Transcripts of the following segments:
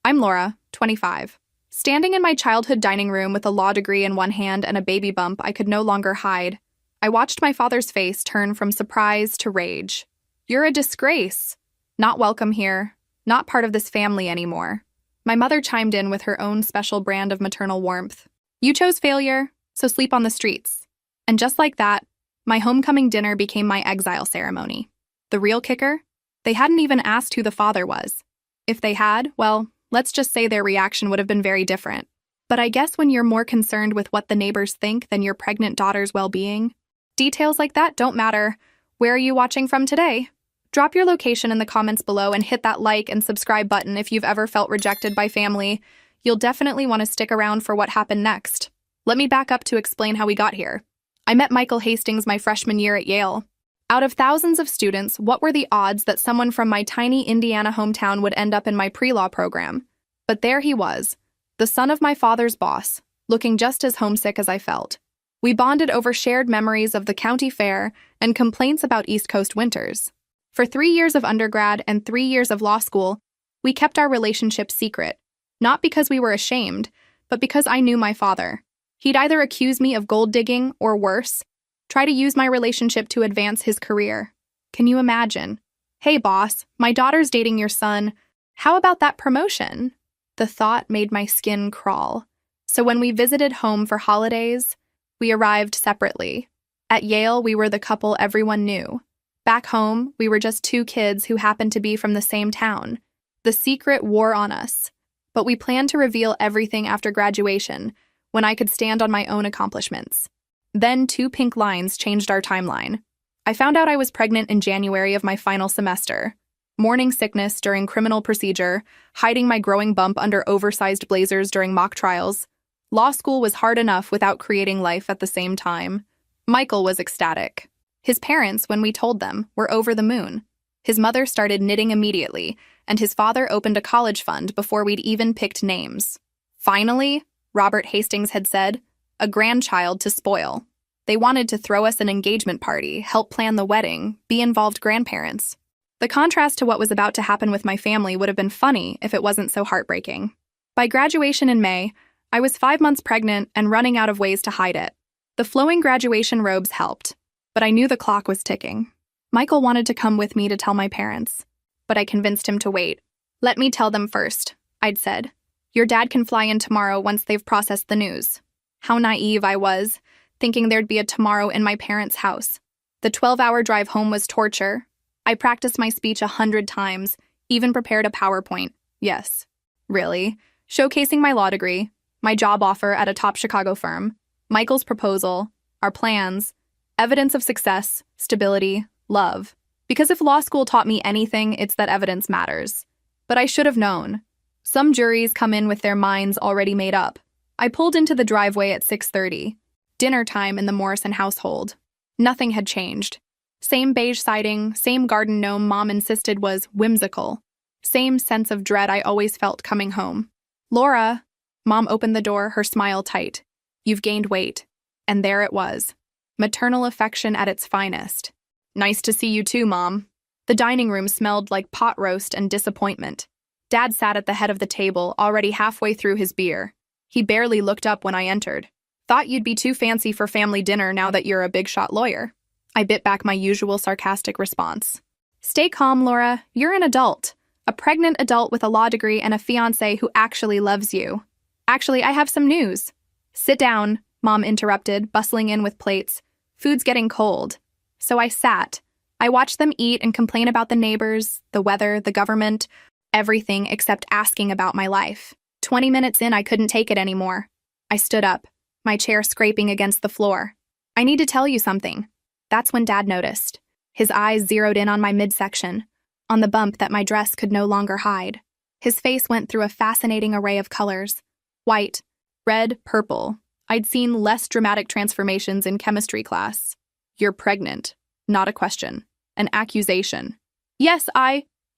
I'm Laura, 25. Standing in my childhood dining room with a law degree in one hand and a baby bump I could no longer hide, I watched my father's face turn from surprise to rage. "You're a disgrace. Not welcome here. Not part of this family anymore." My mother chimed in with her own special brand of maternal warmth. "You chose failure, so sleep on the streets." And just like that, my homecoming dinner became my exile ceremony. The real kicker? They hadn't even asked who the father was. If they had, well, let's just say their reaction would have been very different. But I guess when you're more concerned with what the neighbors think than your pregnant daughter's well-being, details like that don't matter. Where are you watching from today? Drop your location in the comments below and hit that like and subscribe button if you've ever felt rejected by family. You'll definitely want to stick around for what happened next. Let me back up to explain how we got here. I met Michael Hastings my freshman year at Yale. Out of thousands of students, what were the odds that someone from my tiny Indiana hometown would end up in my pre-law program? But there he was, the son of my father's boss, looking just as homesick as I felt. We bonded over shared memories of the county fair and complaints about East Coast winters. For 3 years of undergrad and 3 years of law school, we kept our relationship secret, not because we were ashamed, but because I knew my father. He'd either accuse me of gold digging or worse, try to use my relationship to advance his career. Can you imagine? "Hey boss, my daughter's dating your son. How about that promotion?" The thought made my skin crawl. So when we visited home for holidays, we arrived separately. At Yale, we were the couple everyone knew. Back home, we were just two kids who happened to be from the same town. The secret wore on us. But we planned to reveal everything after graduation, when I could stand on my own accomplishments. Then 2 pink lines changed our timeline. I found out I was pregnant in January of my final semester. Morning sickness during criminal procedure, hiding my growing bump under oversized blazers during mock trials. Law school was hard enough without creating life at the same time. Michael was ecstatic. His parents, when we told them, were over the moon. His mother started knitting immediately, and his father opened a college fund before we'd even picked names. Finally, Robert Hastings had said, a grandchild to spoil. They wanted to throw us an engagement party, help plan the wedding, be involved grandparents. The contrast to what was about to happen with my family would have been funny if it wasn't so heartbreaking. By graduation in May, I was 5 months pregnant and running out of ways to hide it. The flowing graduation robes helped, but I knew the clock was ticking. Michael wanted to come with me to tell my parents, but I convinced him to wait. "Let me tell them first," I'd said. "Your dad can fly in tomorrow once they've processed the news." How naive I was, thinking there'd be a tomorrow in my parents' house. The 12-hour drive home was torture. I practiced my speech 100 times, even prepared a PowerPoint. Yes, really. Showcasing my law degree, my job offer at a top Chicago firm, Michael's proposal, our plans, evidence of success, stability, love. Because if law school taught me anything, it's that evidence matters. But I should have known. Some juries come in with their minds already made up. I pulled into the driveway at 6:30. Dinner time in the Morrison household. Nothing had changed. Same beige siding, same garden gnome Mom insisted was whimsical. Same sense of dread I always felt coming home. "Laura," Mom opened the door, her smile tight. "You've gained weight." And there it was. Maternal affection at its finest. "Nice to see you too, Mom." The dining room smelled like pot roast and disappointment. Dad sat at the head of the table, already halfway through his beer. He barely looked up when I entered. "Thought you'd be too fancy for family dinner now that you're a big-shot lawyer." I bit back my usual sarcastic response. "Stay calm, Laura. You're an adult. A pregnant adult with a law degree and a fiancé who actually loves you. Actually, I have some news." "Sit down," Mom interrupted, bustling in with plates. "Food's getting cold." So I sat. I watched them eat and complain about the neighbors, the weather, the government, everything except asking about my life. 20 minutes in, I couldn't take it anymore. I stood up, my chair scraping against the floor. "I need to tell you something." That's when Dad noticed. His eyes zeroed in on my midsection, on the bump that my dress could no longer hide. His face went through a fascinating array of colors. White, red, purple. I'd seen less dramatic transformations in chemistry class. "You're pregnant." Not a question. An accusation. "Yes,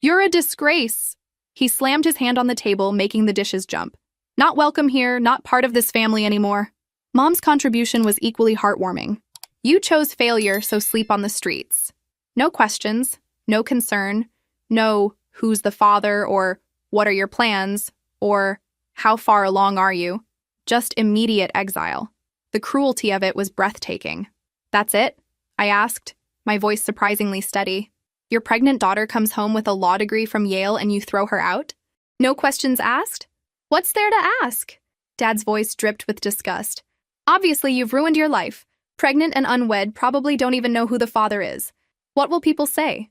You're a disgrace." He slammed his hand on the table, making the dishes jump. "Not welcome here, not part of this family anymore." Mom's contribution was equally heartwarming. "You chose failure, so sleep on the streets." No questions, no concern, no who's the father or what are your plans, or how far along are you? Just immediate exile. The cruelty of it was breathtaking. That's it? I asked, my voice surprisingly steady. Your pregnant daughter comes home with a law degree from Yale and you throw her out? No questions asked? What's there to ask? Dad's voice dripped with disgust. Obviously, you've ruined your life. Pregnant and unwed, probably don't even know who the father is. What will people say?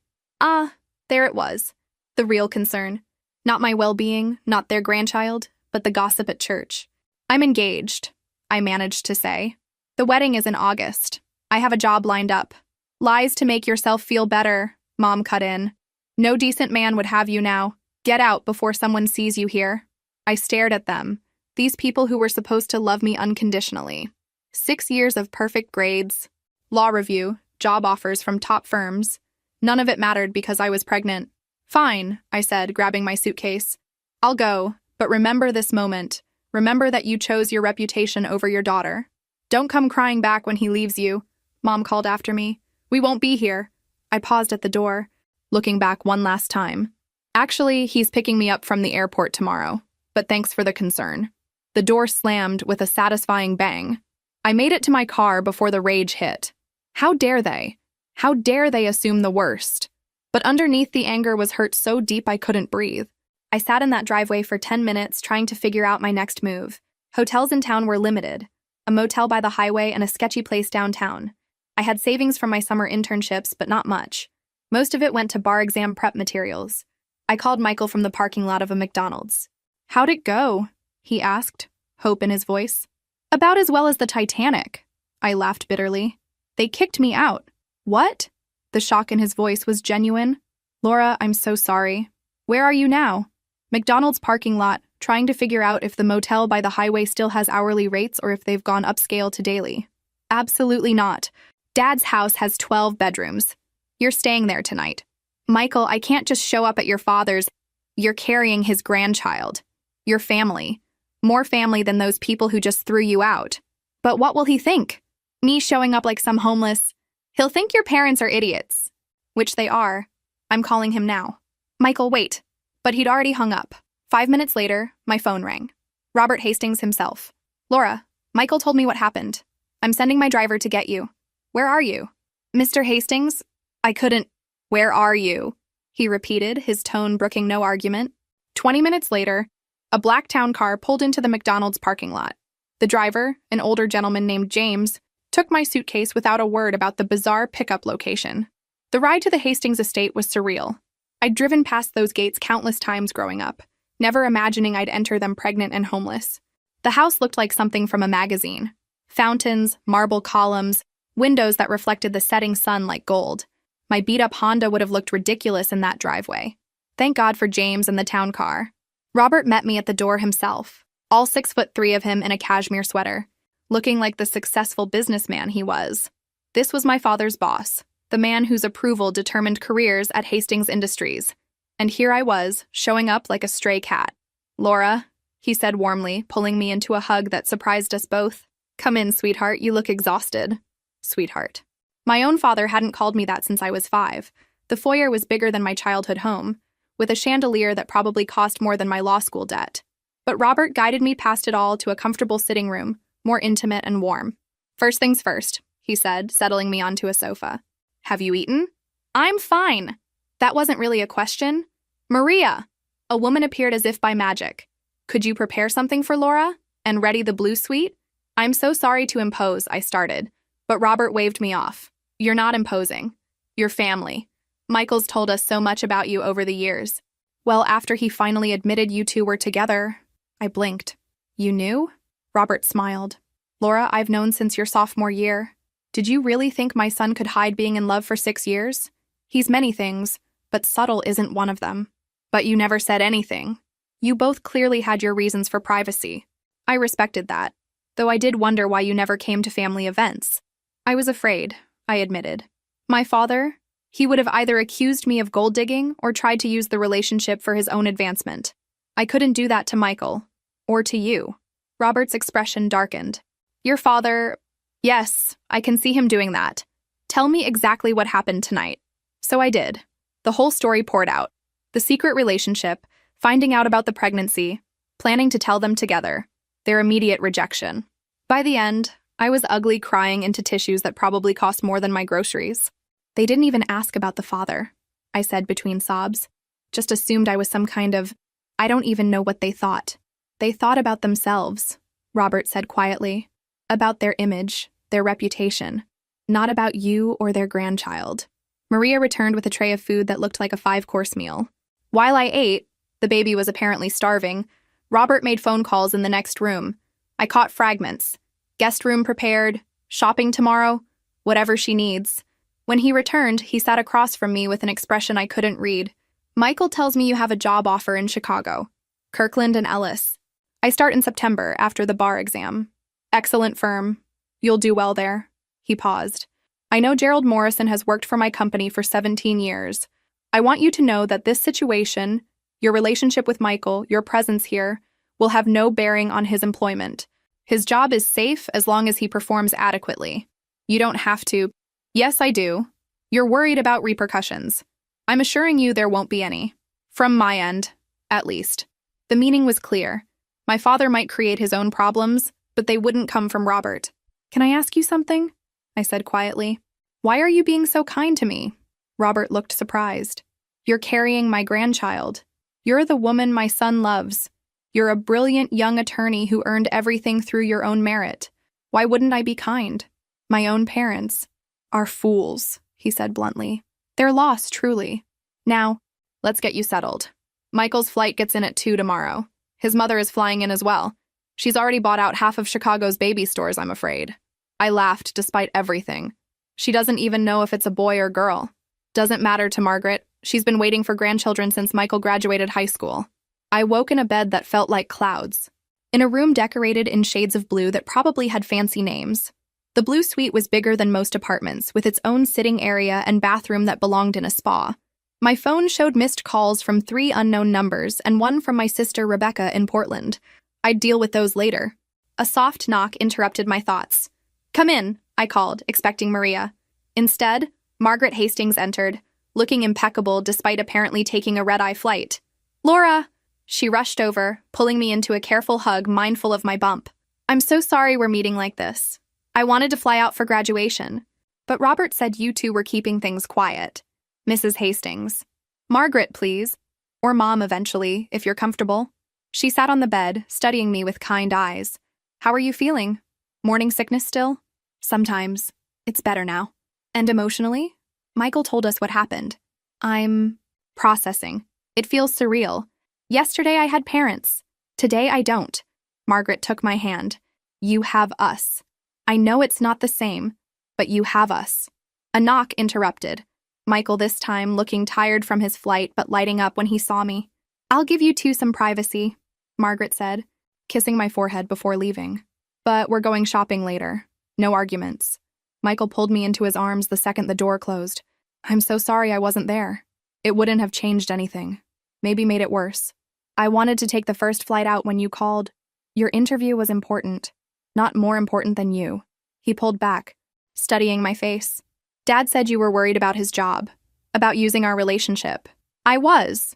There it was. The real concern. Not my well-being, not their grandchild, but the gossip at church. I'm engaged, I managed to say. The wedding is in August. I have a job lined up. Lies to make yourself feel better, Mom cut in. No decent man would have you now. Get out before someone sees you here. I stared at them. These people who were supposed to love me unconditionally. 6 years of perfect grades, law review, job offers from top firms. None of it mattered because I was pregnant. Fine, I said, grabbing my suitcase. I'll go, but remember this moment. Remember that you chose your reputation over your daughter. Don't come crying back when he leaves you, Mom called after me. We won't be here. I paused at the door, looking back one last time. Actually, he's picking me up from the airport tomorrow, but thanks for the concern. The door slammed with a satisfying bang. I made it to my car before the rage hit. How dare they? How dare they assume the worst? But underneath the anger was hurt so deep I couldn't breathe. I sat in that driveway for 10 minutes trying to figure out my next move. Hotels in town were limited. A motel by the highway and a sketchy place downtown. I had savings from my summer internships, but not much. Most of it went to bar exam prep materials. I called Michael from the parking lot of a McDonald's. How'd it go? He asked, hope in his voice. About as well as the Titanic. I laughed bitterly. They kicked me out. What? The shock in his voice was genuine. Laura, I'm so sorry. Where are you now? McDonald's parking lot, trying to figure out if the motel by the highway still has hourly rates or if they've gone upscale to daily. Absolutely not. Dad's house has 12 bedrooms. You're staying there tonight. Michael, I can't just show up at your father's. You're carrying his grandchild. Your family. More family than those people who just threw you out. But what will he think? Me showing up like some homeless. He'll think your parents are idiots. Which they are. I'm calling him now. Michael, wait. But he'd already hung up. 5 minutes later, my phone rang. Robert Hastings himself. Laura, Michael told me what happened. I'm sending my driver to get you. Where are you? Mr. Hastings? I couldn't. Where are you? He repeated, his tone brooking no argument. 20 minutes later, a black town car pulled into the McDonald's parking lot. The driver, an older gentleman named James, took my suitcase without a word about the bizarre pickup location. The ride to the Hastings estate was surreal. I'd driven past those gates countless times growing up, never imagining I'd enter them pregnant and homeless. The house looked like something from a magazine. Fountains, marble columns, windows that reflected the setting sun like gold. My beat-up Honda would have looked ridiculous in that driveway. Thank God for James and the town car. Robert met me at the door himself, all 6'3" of him in a cashmere sweater, looking like the successful businessman he was. This was my father's boss, the man whose approval determined careers at Hastings Industries. And here I was, showing up like a stray cat. Laura, he said warmly, pulling me into a hug that surprised us both. Come in, sweetheart, you look exhausted. Sweetheart. My own father hadn't called me that since I was 5. The foyer was bigger than my childhood home, with a chandelier that probably cost more than my law school debt. But Robert guided me past it all to a comfortable sitting room, more intimate and warm. First things first, he said, settling me onto a sofa. Have you eaten? I'm fine. That wasn't really a question. Maria! A woman appeared as if by magic. Could you prepare something for Laura? And ready the blue suite? I'm so sorry to impose, I started. But Robert waved me off. You're not imposing. You're family. Michael's told us so much about you over the years. Well, after he finally admitted you two were together, I blinked. You knew? Robert smiled. Laura, I've known since your sophomore year. Did you really think my son could hide being in love for 6 years? He's many things, but subtle isn't one of them. But you never said anything. You both clearly had your reasons for privacy. I respected that, though I did wonder why you never came to family events. I was afraid, I admitted. My father, he would have either accused me of gold digging or tried to use the relationship for his own advancement. I couldn't do that to Michael, or to you. Robert's expression darkened. Your father, yes, I can see him doing that. Tell me exactly what happened tonight. So I did. The whole story poured out. The secret relationship, finding out about the pregnancy. planning to tell them together, their immediate rejection. By the end, I was ugly crying into tissues that probably cost more than my groceries. They didn't even ask about the father, I said between sobs. Just assumed I was some kind of, I don't even know what they thought. They thought about themselves, Robert said quietly. About their image, their reputation. Not about you or their grandchild. Maria returned with a tray of food that looked like a 5-course meal. While I ate, the baby was apparently starving, Robert made phone calls in the next room. I caught fragments. Guest room prepared, shopping tomorrow, whatever she needs. When he returned, he sat across from me with an expression I couldn't read. Michael tells me you have a job offer in Chicago. Kirkland and Ellis. I start in September after the bar exam. Excellent firm. You'll do well there. He paused. I know Gerald Morrison has worked for my company for 17 years. I want you to know that this situation, your relationship with Michael, your presence here, will have no bearing on his employment. His job is safe as long as he performs adequately. You don't have to. Yes, I do. You're worried about repercussions. I'm assuring you there won't be any. From my end, at least. The meaning was clear. My father might create his own problems, but they wouldn't come from Robert. Can I ask you something? I said quietly. Why are you being so kind to me? Robert looked surprised. You're carrying my grandchild. You're the woman my son loves. You're a brilliant young attorney who earned everything through your own merit. Why wouldn't I be kind? My own parents are fools, he said bluntly. They're lost, truly. Now, let's get you settled. Michael's flight gets in at 2 tomorrow. His mother is flying in as well. She's already bought out half of Chicago's baby stores, I'm afraid. I laughed despite everything. She doesn't even know if it's a boy or girl. Doesn't matter to Margaret. She's been waiting for grandchildren since Michael graduated high school. I woke in a bed that felt like clouds. In a room decorated in shades of blue that probably had fancy names. The blue suite was bigger than most apartments, with its own sitting area and bathroom that belonged in a spa. My phone showed missed calls from 3 unknown numbers and one from my sister Rebecca in Portland. I'd deal with those later. A soft knock interrupted my thoughts. Come in, I called, expecting Maria. Instead, Margaret Hastings entered, looking impeccable despite apparently taking a red-eye flight. Laura! She rushed over, pulling me into a careful hug, mindful of my bump. I'm so sorry we're meeting like this. I wanted to fly out for graduation, but Robert said you two were keeping things quiet. Mrs. Hastings. Margaret, please. Or Mom eventually, if you're comfortable. She sat on the bed, studying me with kind eyes. How are you feeling? Morning sickness still? Sometimes. It's better now. And emotionally? Michael told us what happened. I'm processing. It feels surreal. Yesterday I had parents. Today I don't. Margaret took my hand. You have us. I know it's not the same, but you have us. A knock interrupted. Michael this time looking tired from his flight but lighting up when he saw me. I'll give you two some privacy, Margaret said, kissing my forehead before leaving. But we're going shopping later. No arguments. Michael pulled me into his arms the second the door closed. I'm so sorry I wasn't there. It wouldn't have changed anything. Maybe made it worse. I wanted to take the first flight out when you called. Your interview was important. Not more important than you. He pulled back, studying my face. Dad said you were worried about his job, about using our relationship. I was.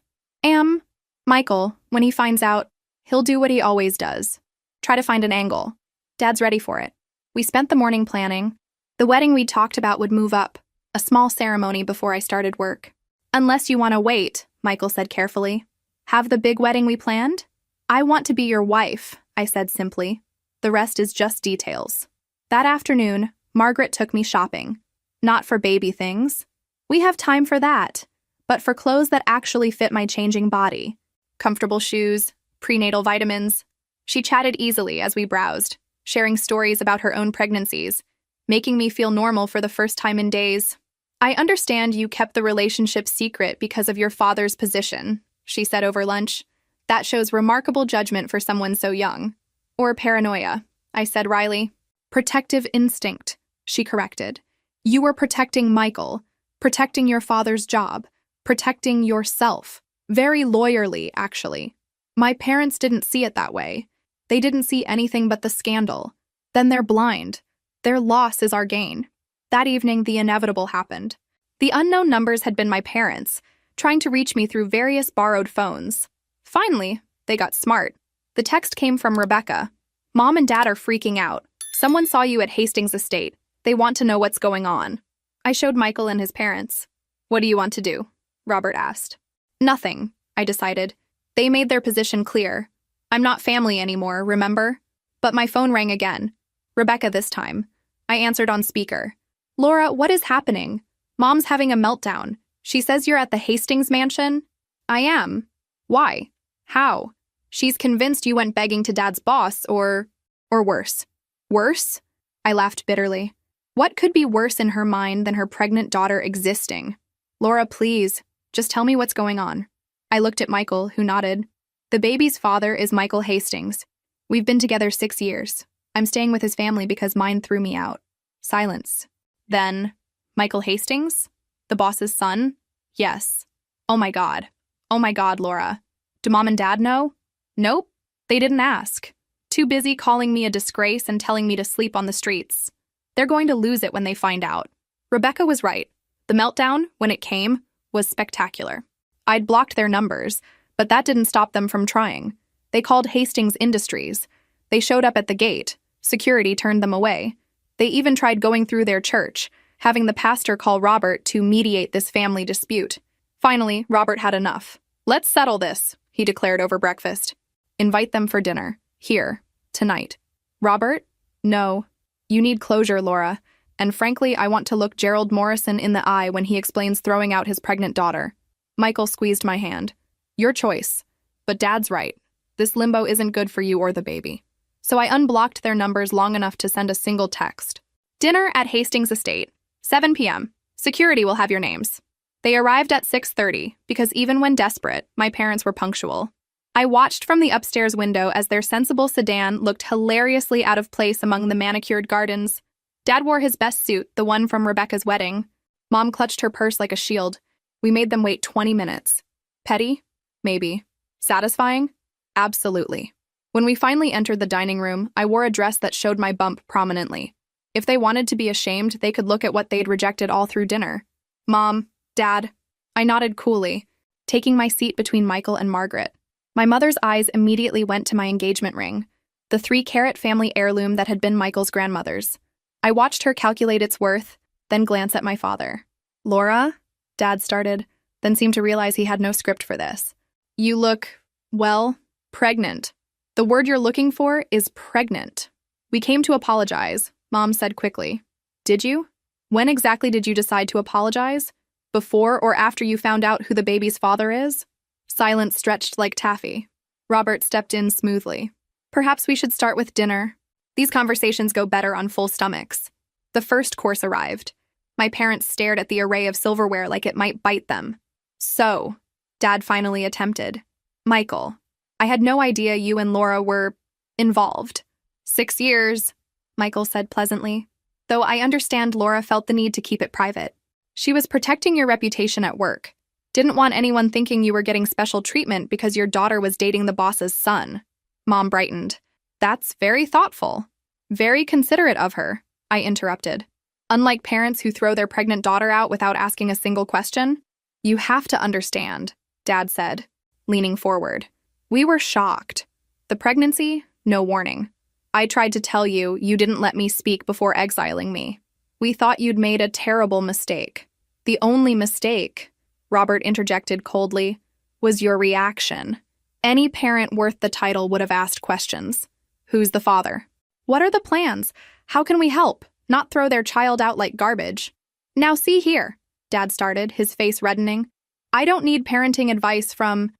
Michael, when he finds out, he'll do what he always does. Try to find an angle. Dad's ready for it. We spent the morning planning. The wedding we talked about would move up, a small ceremony before I started work. Unless you want to wait, Michael said carefully. Have the big wedding we planned? I want to be your wife, I said simply. The rest is just details. That afternoon, Margaret took me shopping. Not for baby things. We have time for that. But for clothes that actually fit my changing body. Comfortable shoes, prenatal vitamins. She chatted easily as we browsed, sharing stories about her own pregnancies, making me feel normal for the first time in days. I understand you kept the relationship secret because of your father's position, she said over lunch. That shows remarkable judgment for someone so young. Or paranoia, I said wryly. Protective instinct, she corrected. You were protecting Michael, protecting your father's job, protecting yourself. Very lawyerly, actually. My parents didn't see it that way. They didn't see anything but the scandal. Then they're blind. Their loss is our gain. That evening, the inevitable happened. The unknown numbers had been my parents, trying to reach me through various borrowed phones. Finally, they got smart. The text came from Rebecca. Mom and Dad are freaking out. Someone saw you at Hastings Estate. They want to know what's going on. I showed Michael and his parents. What do you want to do? Robert asked. Nothing, I decided. They made their position clear. I'm not family anymore, remember? But my phone rang again. Rebecca this time. I answered on speaker. Laura, what is happening? Mom's having a meltdown. She says you're at the Hastings mansion? I am. Why? How? She's convinced you went begging to Dad's boss or worse. Worse? I laughed bitterly. What could be worse in her mind than her pregnant daughter existing? Laura, please, just tell me what's going on. I looked at Michael, who nodded. The baby's father is Michael Hastings. We've been together 6 years. I'm staying with his family because mine threw me out. Silence. Then, Michael Hastings? The boss's son? Yes. Oh my God. Oh my God, Laura. Do Mom and Dad know? Nope. They didn't ask. Too busy calling me a disgrace and telling me to sleep on the streets. They're going to lose it when they find out. Rebecca was right. The meltdown, when it came, was spectacular. I'd blocked their numbers, but that didn't stop them from trying. They called Hastings Industries. They showed up at the gate. Security turned them away. They even tried going through their church, having the pastor call Robert to mediate this family dispute. Finally, Robert had enough. Let's settle this, he declared over breakfast. Invite them for dinner. Here. Tonight. Robert? No. You need closure, Laura. And frankly, I want to look Gerald Morrison in the eye when he explains throwing out his pregnant daughter. Michael squeezed my hand. Your choice. But Dad's right. This limbo isn't good for you or the baby. So I unblocked their numbers long enough to send a single text. Dinner at Hastings Estate. 7 p.m. Security will have your names. They arrived at 6:30 because even when desperate, my parents were punctual. I watched from the upstairs window as their sensible sedan looked hilariously out of place among the manicured gardens. Dad wore his best suit, the one from Rebecca's wedding. Mom clutched her purse like a shield. We made them wait 20 minutes. Petty? Maybe. Satisfying? Absolutely. When we finally entered the dining room, I wore a dress that showed my bump prominently. If they wanted to be ashamed, they could look at what they'd rejected all through dinner. Mom, Dad. I nodded coolly, taking my seat between Michael and Margaret. My mother's eyes immediately went to my engagement ring, the 3-carat family heirloom that had been Michael's grandmother's. I watched her calculate its worth, then glance at my father. Laura? Dad started, then seemed to realize he had no script for this. You look, well, pregnant. The word you're looking for is pregnant. We came to apologize, Mom said quickly. Did you? When exactly did you decide to apologize? Before or after you found out who the baby's father is? Silence stretched like taffy. Robert stepped in smoothly. Perhaps we should start with dinner. These conversations go better on full stomachs. The first course arrived. My parents stared at the array of silverware like it might bite them. So, Dad finally attempted. Michael, I had no idea you and Laura were involved. 6 years, Michael said pleasantly, though I understand Laura felt the need to keep it private. She was protecting your reputation at work. Didn't want anyone thinking you were getting special treatment because your daughter was dating the boss's son. Mom brightened. That's very thoughtful. Very considerate of her, I interrupted. Unlike parents who throw their pregnant daughter out without asking a single question. You have to understand, Dad said, leaning forward. We were shocked. The pregnancy, no warning. I tried to tell you, you didn't let me speak before exiling me. We thought you'd made a terrible mistake. The only mistake, Robert interjected coldly, was your reaction. Any parent worth the title would have asked questions. Who's the father? What are the plans? How can we help? Not throw their child out like garbage. Now see here, Dad started, his face reddening. I don't need parenting advice from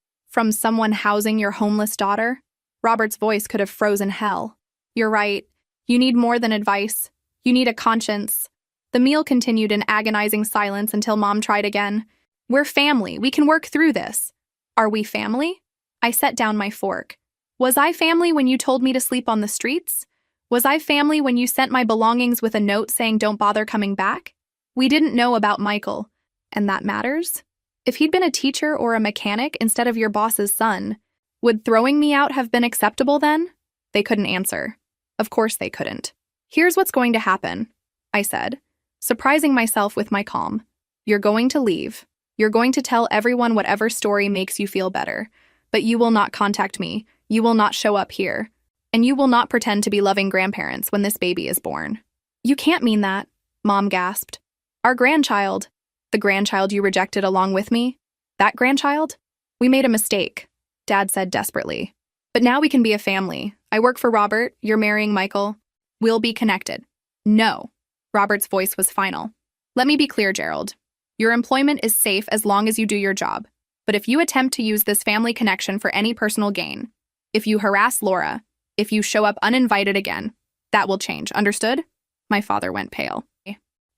someone housing your homeless daughter. Robert's voice could have frozen hell. You're right. You need more than advice. You need a conscience. The meal continued in agonizing silence until Mom tried again. We're family. We can work through this. Are we family? I set down my fork. Was I family when you told me to sleep on the streets? Was I family when you sent my belongings with a note saying don't bother coming back? We didn't know about Michael, and that matters? If he'd been a teacher or a mechanic instead of your boss's son, would throwing me out have been acceptable then? They couldn't answer. Of course they couldn't. Here's what's going to happen, I said, surprising myself with my calm. You're going to leave. You're going to tell everyone whatever story makes you feel better. But you will not contact me. You will not show up here. And you will not pretend to be loving grandparents when this baby is born. You can't mean that, Mom gasped. Our grandchild, the grandchild you rejected along with me, that grandchild? We made a mistake, Dad said desperately. But now we can be a family. I work for Robert, you're marrying Michael. We'll be connected. No. Robert's voice was final. Let me be clear, Gerald. Your employment is safe as long as you do your job. But if you attempt to use this family connection for any personal gain, if you harass Laura, if you show up uninvited again, that will change. Understood? My father went pale.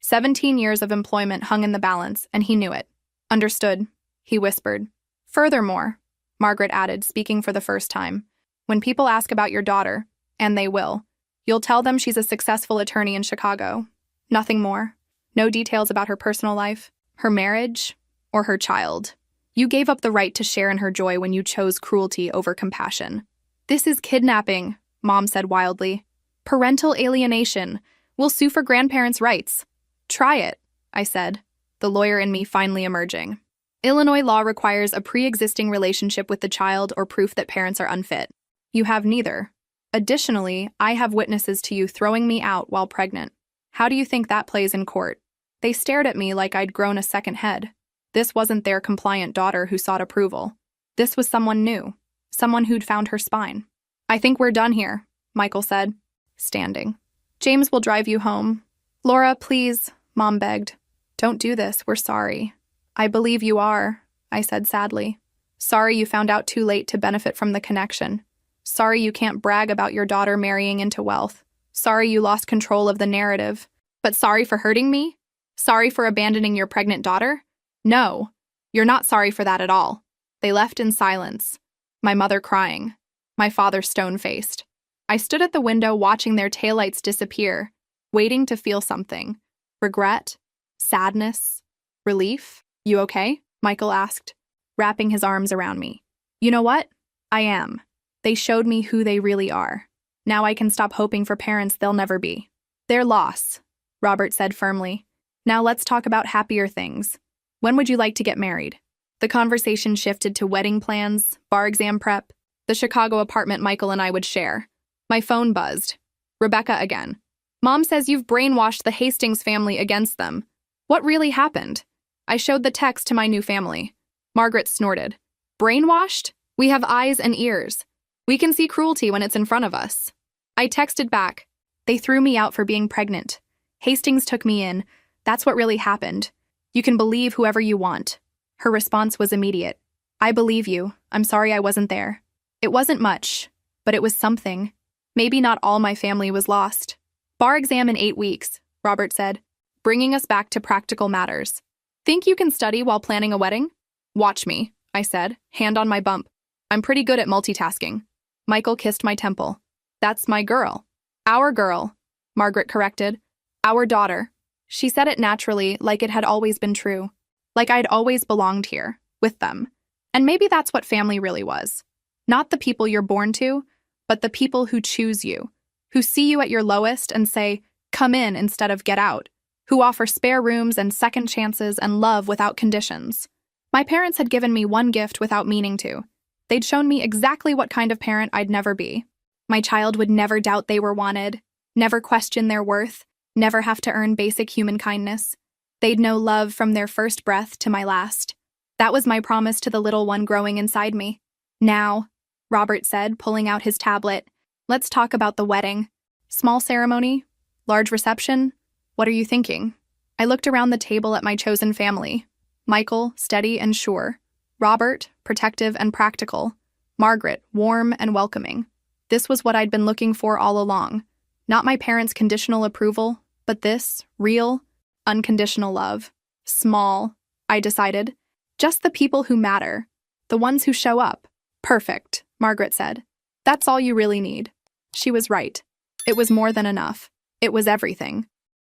17 years of employment hung in the balance, and he knew it. Understood, he whispered. Furthermore, Margaret added, speaking for the first time, when people ask about your daughter, and they will, you'll tell them she's a successful attorney in Chicago. Nothing more. No details about her personal life, her marriage, or her child. You gave up the right to share in her joy when you chose cruelty over compassion. This is kidnapping, Mom said wildly. Parental alienation. We'll sue for grandparents' rights. Try it, I said, the lawyer in me finally emerging. Illinois law requires a pre-existing relationship with the child or proof that parents are unfit. You have neither. Additionally, I have witnesses to you throwing me out while pregnant. How do you think that plays in court? They stared at me like I'd grown a second head. This wasn't their compliant daughter who sought approval. This was someone new, someone who'd found her spine. I think we're done here, Michael said, standing. James will drive you home. Laura, please, Mom begged. Don't do this, we're sorry. I believe you are, I said sadly. Sorry you found out too late to benefit from the connection. Sorry you can't brag about your daughter marrying into wealth. Sorry you lost control of the narrative. But sorry for hurting me? Sorry for abandoning your pregnant daughter? No, you're not sorry for that at all. They left in silence, my mother crying, my father stone-faced. I stood at the window watching their taillights disappear, waiting to feel something. Regret? Sadness? Relief? You okay? Michael asked, wrapping his arms around me. You know what? I am. They showed me who they really are. Now I can stop hoping for parents they'll never be. Their loss, Robert said firmly. Now let's talk about happier things. When would you like to get married? The conversation shifted to wedding plans, bar exam prep, the Chicago apartment Michael and I would share. My phone buzzed. Rebecca again. Mom says you've brainwashed the Hastings family against them. What really happened? I showed the text to my new family. Margaret snorted. Brainwashed? We have eyes and ears. We can see cruelty when it's in front of us. I texted back. They threw me out for being pregnant. Hastings took me in. That's what really happened. You can believe whoever you want. Her response was immediate. I believe you. I'm sorry I wasn't there. It wasn't much, but it was something. Maybe not all my family was lost. Bar exam in 8 weeks, Robert said, bringing us back to practical matters. Think you can study while planning a wedding? Watch me, I said, hand on my bump. I'm pretty good at multitasking. Michael kissed my temple. That's my girl. Our girl, Margaret corrected. Our daughter. She said it naturally, like it had always been true. Like I'd always belonged here, with them. And maybe that's what family really was. Not the people you're born to, but the people who choose you, who see you at your lowest and say, come in instead of get out, who offer spare rooms and second chances and love without conditions. My parents had given me one gift without meaning to. They'd shown me exactly what kind of parent I'd never be. My child would never doubt they were wanted, never question their worth, never have to earn basic human kindness. They'd know love from their first breath to my last. That was my promise to the little one growing inside me. Now, Robert said, pulling out his tablet, let's talk about the wedding. Small ceremony? Large reception? What are you thinking? I looked around the table at my chosen family. Michael, steady and sure. Robert, protective and practical. Margaret, warm and welcoming. This was what I'd been looking for all along. Not my parents' conditional approval, but this, real, unconditional love. Small, I decided. Just the people who matter. The ones who show up. Perfect, Margaret said. That's all you really need. She was right. It was more than enough. It was everything.